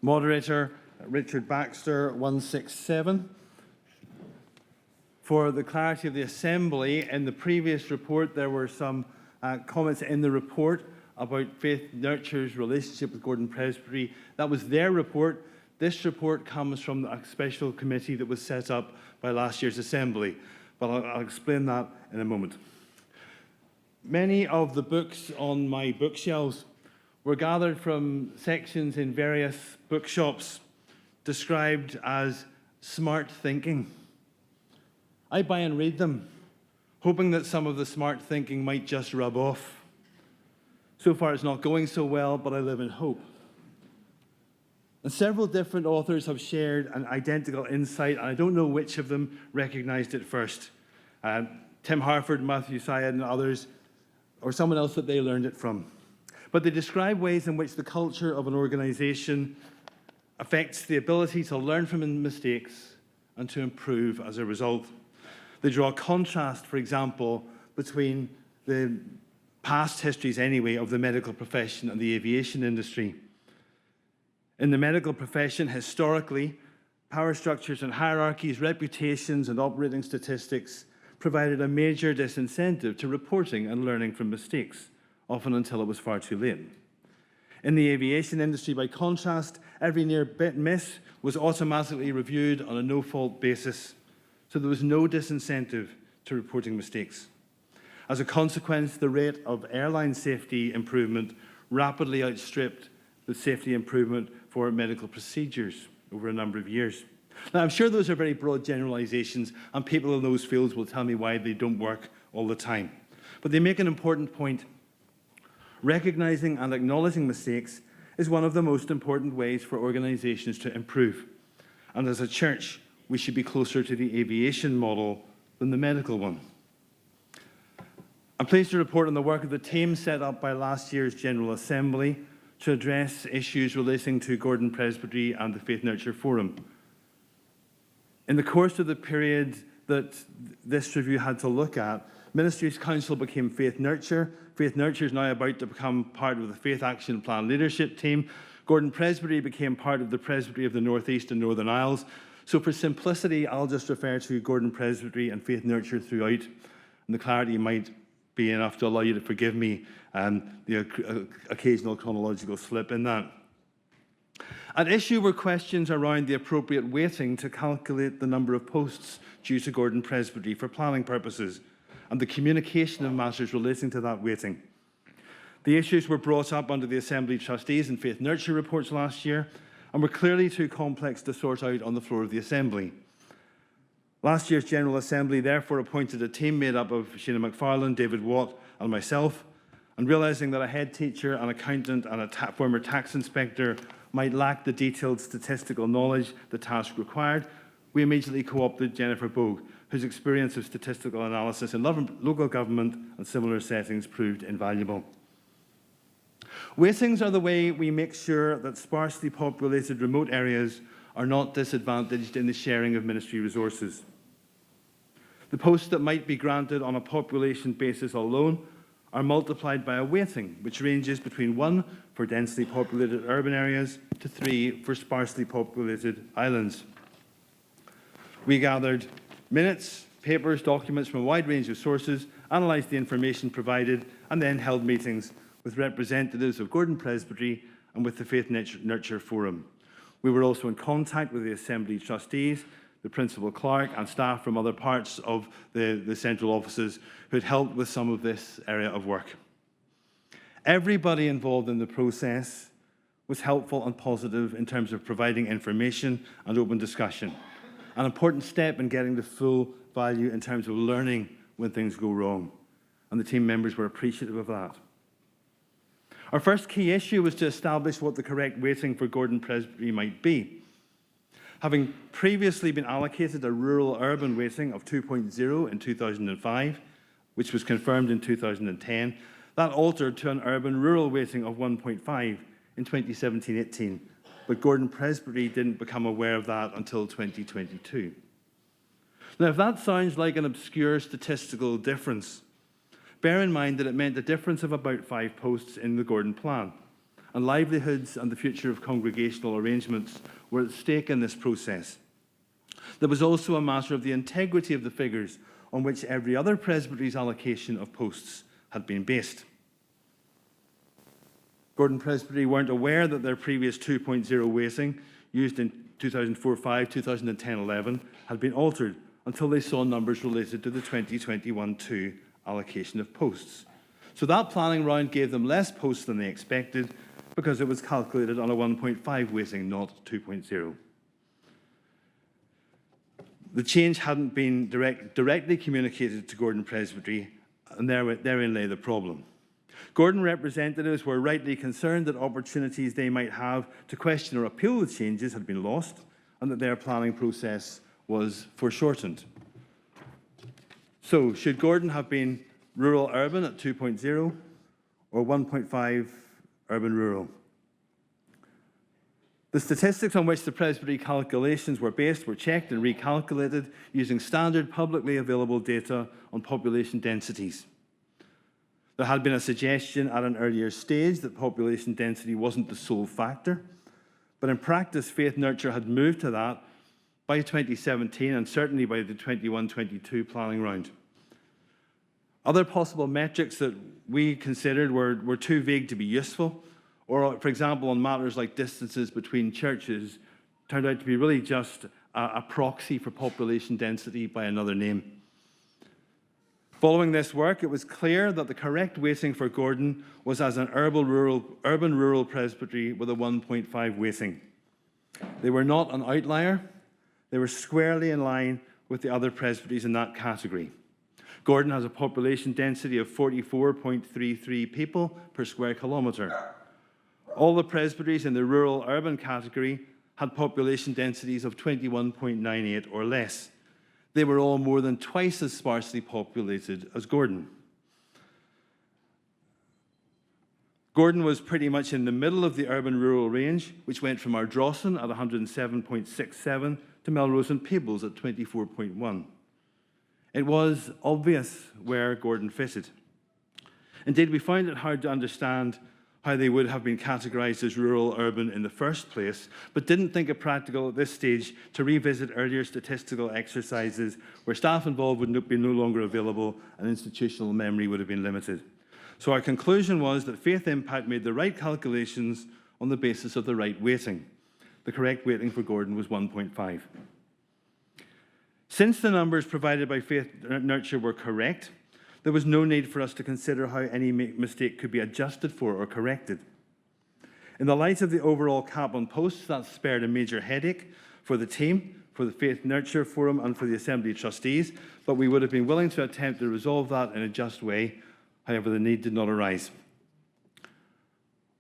Moderator, Richard Baxter, 167. For the clarity of the Assembly, in the previous report there were some comments in the report about Faith Nurture's relationship with Gordon Presbytery. That was their report. This report comes from a special committee that was set up by last year's Assembly, but I'll explain that in a moment. Many of the books on my bookshelves were gathered from sections in various bookshops described as smart thinking. I buy and read them, hoping that some of the smart thinking might just rub off. So far it's not going so well, but I live in hope. And several different authors have shared an identical insight, and I don't know which of them recognized it first. Tim Harford, Matthew Syed, and others, or someone else that they learned it from. But they describe ways in which the culture of an organization affects the ability to learn from mistakes and to improve as a result. They draw a contrast, for example, between the past histories anyway of the medical profession and the aviation industry. In the medical profession, historically, power structures and hierarchies, reputations and operating statistics provided a major disincentive to reporting and learning from mistakes, often until it was far too late. In the aviation industry, by contrast, every near-bit miss was automatically reviewed on a no-fault basis, so there was no disincentive to reporting mistakes. As a consequence, the rate of airline safety improvement rapidly outstripped the safety improvement for medical procedures over a number of years. Now, I'm sure those are very broad generalizations, and people in those fields will tell me why they don't work all the time. But they make an important point. Recognizing and acknowledging mistakes is one of the most important ways for organizations to improve. And as a church, we should be closer to the aviation model than the medical one. I'm pleased to report on the work of the team set up by last year's General Assembly to address issues relating to Gordon Presbytery and the Faith Nurture Forum. In the course of the period that this review had to look at, Ministries Council became Faith Nurture. Faith Nurture is now about to become part of the Faith Action Plan leadership team. Gordon Presbytery became part of the Presbytery of the North East and Northern Isles. So for simplicity, I'll just refer to Gordon Presbytery and Faith Nurture throughout, and the clarity might be enough to allow you to forgive me the occasional chronological slip in that. At issue were questions around the appropriate weighting to calculate the number of posts due to Gordon Presbytery for planning purposes, and the communication of matters relating to that weighting. The issues were brought up under the Assembly Trustees and Faith Nurture reports last year, and were clearly too complex to sort out on the floor of the Assembly. Last year's General Assembly therefore appointed a team made up of Sheena McFarlane, David Watt, and myself, and realising that a head teacher, an accountant, and a former tax inspector might lack the detailed statistical knowledge the task required, we immediately co-opted Jennifer Bogue, whose experience of statistical analysis in local government and similar settings proved invaluable. Weightings are the way we make sure that sparsely populated remote areas are not disadvantaged in the sharing of ministry resources. The posts that might be granted on a population basis alone are multiplied by a weighting, which ranges between 1 for densely populated urban areas to 3 for sparsely populated islands. We gathered minutes, papers, documents from a wide range of sources, analysed the information provided, and then held meetings with representatives of Gordon Presbytery and with the Faith Nurture Forum. We were also in contact with the Assembly Trustees, the Principal Clerk, and staff from other parts of the central offices who had helped with some of this area of work. Everybody involved in the process was helpful and positive in terms of providing information and open discussion, an important step in getting the full value in terms of learning when things go wrong, and the team members were appreciative of that. Our first key issue was to establish what the correct weighting for Gordon Presbytery might be. Having previously been allocated a rural-urban weighting of 2.0 in 2005, which was confirmed in 2010, that altered to an urban-rural weighting of 1.5 in 2017-18, but Gordon Presbytery didn't become aware of that until 2022. Now, if that sounds like an obscure statistical difference, bear in mind that it meant a difference of about 5 posts in the Gordon plan, and livelihoods and the future of congregational arrangements were at stake in this process. There was also a matter of the integrity of the figures on which every other presbytery's allocation of posts had been based. Gordon Presbytery weren't aware that their previous 2.0 weighting, used in 2004-5, 2010-11, had been altered until they saw numbers related to the 2021-2 allocation of posts. So that planning round gave them less posts than they expected because it was calculated on a 1.5 weighting, not 2.0. The change hadn't been directly communicated to Gordon Presbytery, and therein lay the problem. Gordon representatives were rightly concerned that opportunities they might have to question or appeal the changes had been lost, and that their planning process was foreshortened. So, should Gordon have been rural-urban at 2.0 or 1.5 urban-rural? The statistics on which the Presbytery calculations were based were checked and recalculated using standard publicly available data on population densities. There had been a suggestion at an earlier stage that population density wasn't the sole factor, but in practice, Faith Nurture had moved to that by 2017 and certainly by the 21-22 planning round. Other possible metrics that we considered were too vague to be useful, or, for example, on matters like distances between churches, turned out to be really just a proxy for population density by another name. Following this work, it was clear that the correct weighting for Gordon was as an urban-rural presbytery with a 1.5 weighting. They were not an outlier. They were squarely in line with the other presbyteries in that category. Gordon has a population density of 44.33 people per square kilometre. All the presbyteries in the rural-urban category had population densities of 21.98 or less. They were all more than twice as sparsely populated as Gordon. Gordon was pretty much in the middle of the urban-rural range, which went from Ardrossan at 107.67 to Melrose and Peebles at 24.1. It was obvious where Gordon fitted. Indeed, we found it hard to understand how they would have been categorised as rural-urban in the first place, but didn't think it practical at this stage to revisit earlier statistical exercises where staff involved would be no longer available and institutional memory would have been limited. So our conclusion was that Faith Impact made the right calculations on the basis of the right weighting. The correct weighting for Gordon was 1.5. Since the numbers provided by Faith Nurture were correct, there was no need for us to consider how any mistake could be adjusted for or corrected. In the light of the overall cap on posts, that spared a major headache for the team, for the Faith Nurture Forum and for the Assembly trustees, but we would have been willing to attempt to resolve that in a just way. However, the need did not arise.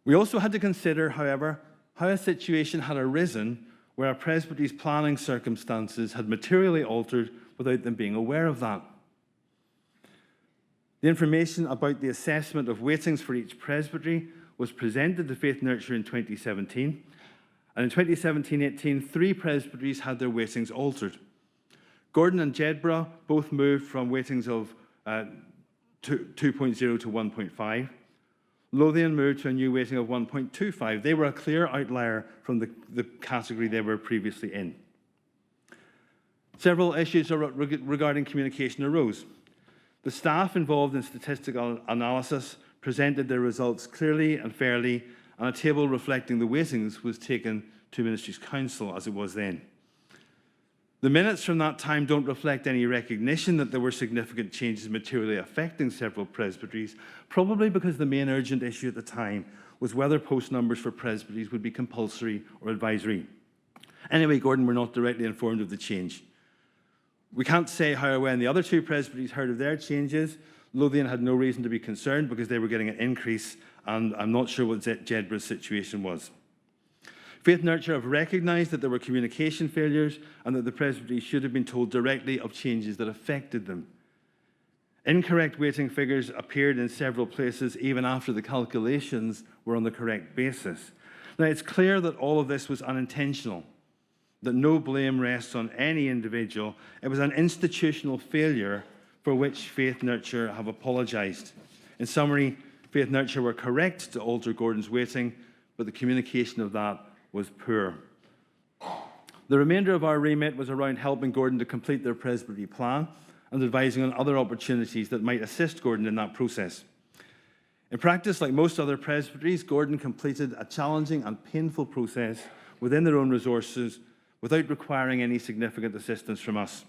We also had to consider, however, how a situation had arisen where a presbytery's planning circumstances had materially altered without them being aware of that. The information about the assessment of weightings for each presbytery was presented to Faith Nurture in 2017, and in 2017-18, 3 presbyteries had their weightings altered. Gordon and Jedburgh both moved from weightings of 2.0 to 1.5. Lothian moved to a new weighting of 1.25. They were a clear outlier from the category they were previously in. Several issues regarding communication arose. The staff involved in statistical analysis presented their results clearly and fairly, and a table reflecting the weightings was taken to Ministry's Council as it was then. The minutes from that time don't reflect any recognition that there were significant changes materially affecting several presbyteries, probably because the main urgent issue at the time was whether post numbers for presbyteries would be compulsory or advisory. Anyway, Gordon were not directly informed of the change. We can't say, however, when the other 2 presbyteries heard of their changes, Lothian had no reason to be concerned because they were getting an increase, and I'm not sure what Jedburgh's situation was. Faith Nurture have recognised that there were communication failures and that the presbytery should have been told directly of changes that affected them. Incorrect weighting figures appeared in several places even after the calculations were on the correct basis. Now, it's clear that all of this was unintentional, that no blame rests on any individual. It was an institutional failure for which Faith Nurture have apologised. In summary, Faith Nurture were correct to alter Gordon's weighting, but the communication of that was poor. The remainder of our remit was around helping Gordon to complete their Presbytery plan and advising on other opportunities that might assist Gordon in that process. In practice, like most other presbyteries, Gordon completed a challenging and painful process within their own resources without requiring any significant assistance from us.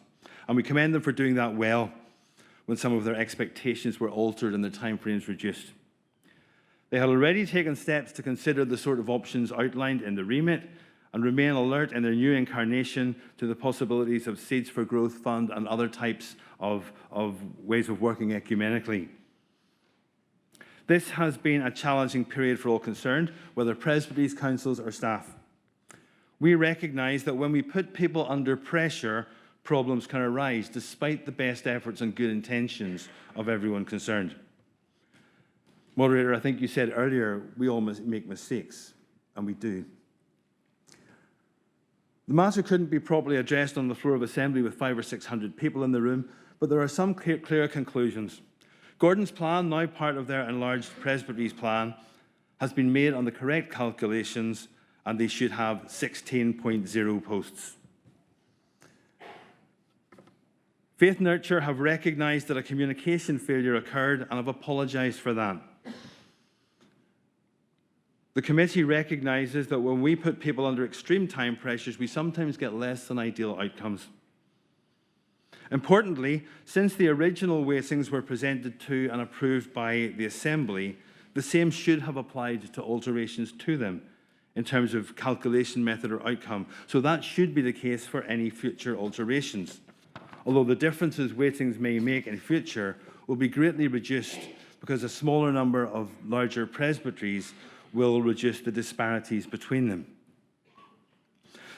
And we commend them for doing that well when some of their expectations were altered and their timeframes reduced. They had already taken steps to consider the sort of options outlined in the remit and remain alert in their new incarnation to the possibilities of Seeds for Growth Fund and other types of ways of working ecumenically. This has been a challenging period for all concerned, whether presbyteries, councils, or staff. We recognise that when we put people under pressure, problems can arise, despite the best efforts and good intentions of everyone concerned. Moderator, I think you said earlier, we all make mistakes, and we do. The matter couldn't be properly addressed on the floor of assembly with 500 or 600 people in the room, but there are some clear conclusions. Gordon's plan, now part of their enlarged Presbytery's plan, has been made on the correct calculations, and they should have 16.0 posts. Faith Nurture have recognised that a communication failure occurred and have apologised for that. The committee recognises that when we put people under extreme time pressures, we sometimes get less than ideal outcomes. Importantly, since the original weightings were presented to and approved by the Assembly, the same should have applied to alterations to them in terms of calculation method or outcome. So that should be the case for any future alterations. Although the differences weightings may make in future will be greatly reduced because a smaller number of larger presbyteries will reduce the disparities between them.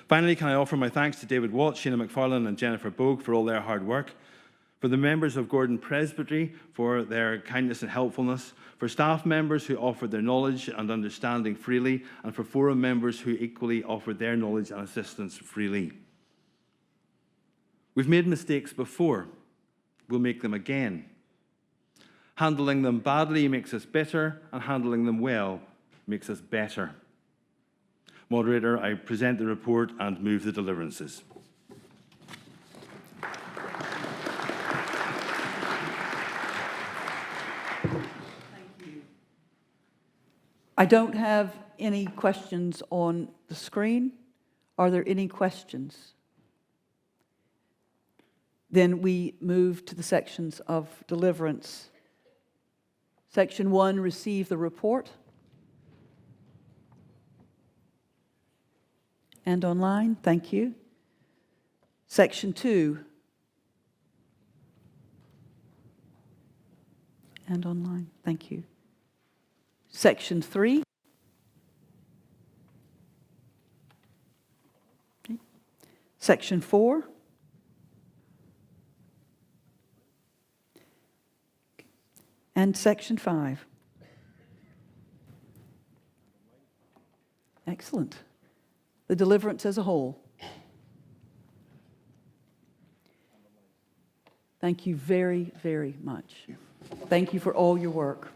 Finally, can I offer my thanks to David Watt, Sheena McFarlane and Jennifer Bogue for all their hard work, for the members of Gordon Presbytery for their kindness and helpfulness, for staff members who offered their knowledge and understanding freely, and for forum members who equally offered their knowledge and assistance freely. We've made mistakes before. We'll make them again. Handling them badly makes us bitter, and handling them well makes us better. Moderator, I present the report and move the deliverances. Thank you. I don't have any questions on the screen. Are there any questions? Then we move to the sections of deliverance. Section 1, receive the report. And online, thank you. Section 2. And online, thank you. Section 3. Okay. Section 4. And Section 5. Excellent. The deliverance as a whole. Thank you very, very much. Thank you for all your work.